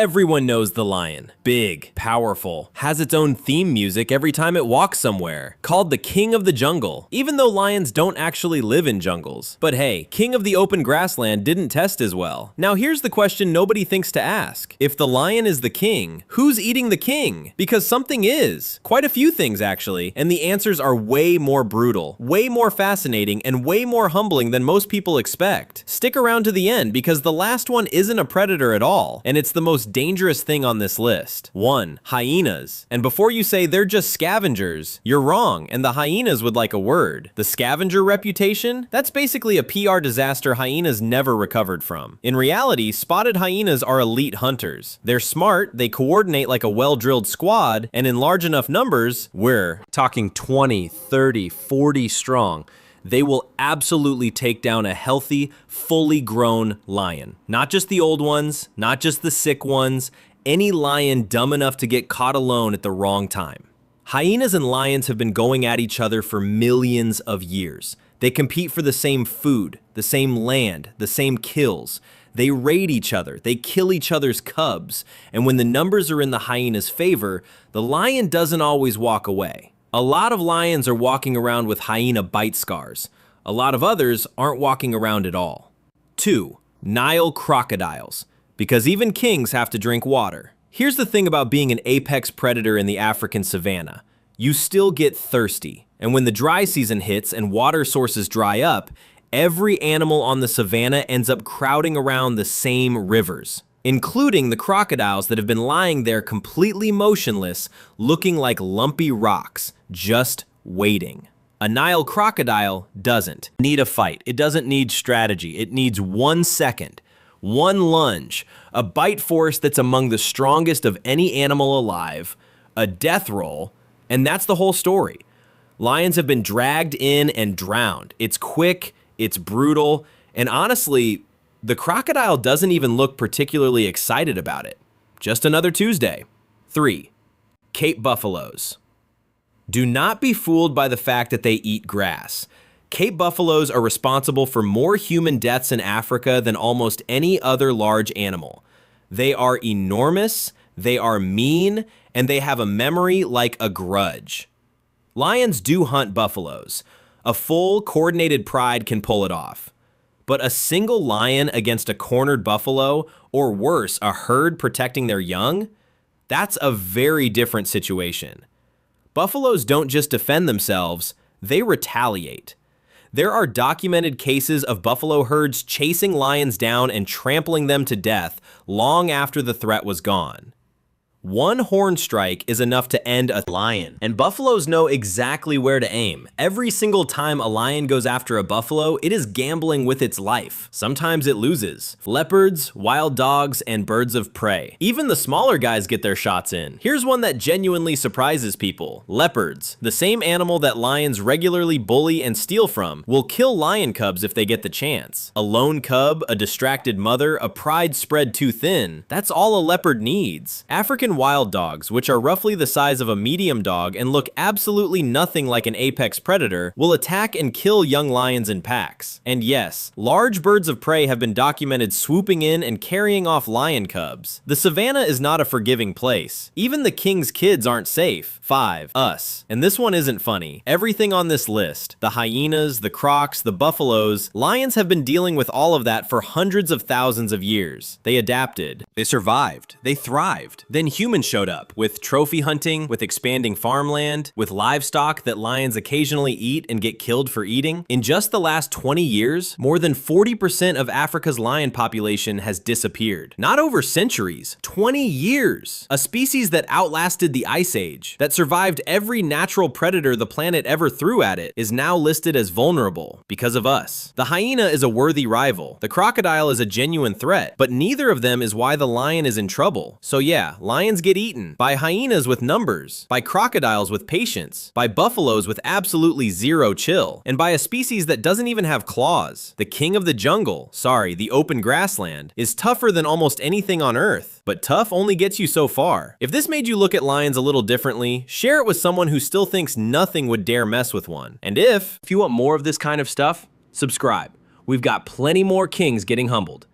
Everyone knows the lion. Big, powerful, has its own theme music every time it walks somewhere. Called the king of the jungle, even though lions don't actually live in jungles. But hey, king of the open grassland didn't test as well. Now here's the question nobody thinks to ask. If the lion is the king, who's eating the king? Because something is. Quite a few things actually, and the answers are way more brutal, way more fascinating, and way more humbling than most people expect. Stick around to the end because the last one isn't a predator at all, and it's the most dangerous thing on this list. 1. Hyenas. And before you say they're just scavengers, you're wrong, and the hyenas would like a word. The scavenger reputation? That's basically a PR disaster hyenas never recovered from. In reality, spotted hyenas are elite hunters. They're smart, they coordinate like a well-drilled squad, and in large enough numbers, we're talking 20, 30, 40 strong, they will absolutely take down a healthy, fully grown lion. Not just the old ones, not just the sick ones, any lion dumb enough to get caught alone at the wrong time. Hyenas and lions have been going at each other for millions of years. They compete for the same food, the same land, the same kills. They raid each other, they kill each other's cubs, and when the numbers are in the hyena's favor, the lion doesn't always walk away. A lot of lions are walking around with hyena bite scars. A lot of others aren't walking around at all. 2. Nile crocodiles. Because even kings have to drink water. Here's the thing about being an apex predator in the African savanna. You still get thirsty. And when the dry season hits and water sources dry up, every animal on the savanna ends up crowding around the same rivers, including the crocodiles that have been lying there completely motionless, looking like lumpy rocks, just waiting. A Nile crocodile doesn't need a fight. It doesn't need strategy. It needs 1 second, one lunge, a bite force that's among the strongest of any animal alive, a death roll, and that's the whole story. Lions have been dragged in and drowned. It's quick, it's brutal, and honestly, the crocodile doesn't even look particularly excited about it. Just another Tuesday. 3. Cape buffaloes. Do not be fooled by the fact that they eat grass. Cape buffaloes are responsible for more human deaths in Africa than almost any other large animal. They are enormous, they are mean, and they have a memory like a grudge. Lions do hunt buffaloes. A full, coordinated pride can pull it off. But a single lion against a cornered buffalo, or worse, a herd protecting their young? That's a very different situation. Buffaloes don't just defend themselves, they retaliate. There are documented cases of buffalo herds chasing lions down and trampling them to death long after the threat was gone. One horn strike is enough to end a lion, and buffaloes know exactly where to aim. Every single time a lion goes after a buffalo, it is gambling with its life. Sometimes it loses. Leopards, wild dogs, and birds of prey. Even the smaller guys get their shots in. Here's one that genuinely surprises people. Leopards, the same animal that lions regularly bully and steal from, will kill lion cubs if they get the chance. A lone cub, a distracted mother, a pride spread too thin, that's all a leopard needs. African wild dogs, which are roughly the size of a medium dog and look absolutely nothing like an apex predator, will attack and kill young lions in packs. And yes, large birds of prey have been documented swooping in and carrying off lion cubs. The savanna is not a forgiving place. Even the king's kids aren't safe. 5. Us. And this one isn't funny. Everything on this list, the hyenas, the crocs, the buffaloes, lions have been dealing with all of that for hundreds of thousands of years. They adapted. They survived. They thrived. Then humans showed up with trophy hunting, with expanding farmland, with livestock that lions occasionally eat and get killed for eating. In just the last 20 years, more than 40% of Africa's lion population has disappeared. Not over centuries, 20 years. A species that outlasted the Ice Age, that survived every natural predator the planet ever threw at it, is now listed as vulnerable because of us. The hyena is a worthy rival. The crocodile is a genuine threat, but neither of them is why the lion is in trouble. So yeah, lions get eaten by hyenas with numbers, by crocodiles with patience, by buffaloes with absolutely zero chill, and by a species that doesn't even have claws. The king of the jungle, the open grassland, is tougher than almost anything on Earth, but tough only gets you so far. If this made you look at lions a little differently, share it with someone who still thinks nothing would dare mess with one. And if you want more of this kind of stuff, subscribe. We've got plenty more kings getting humbled.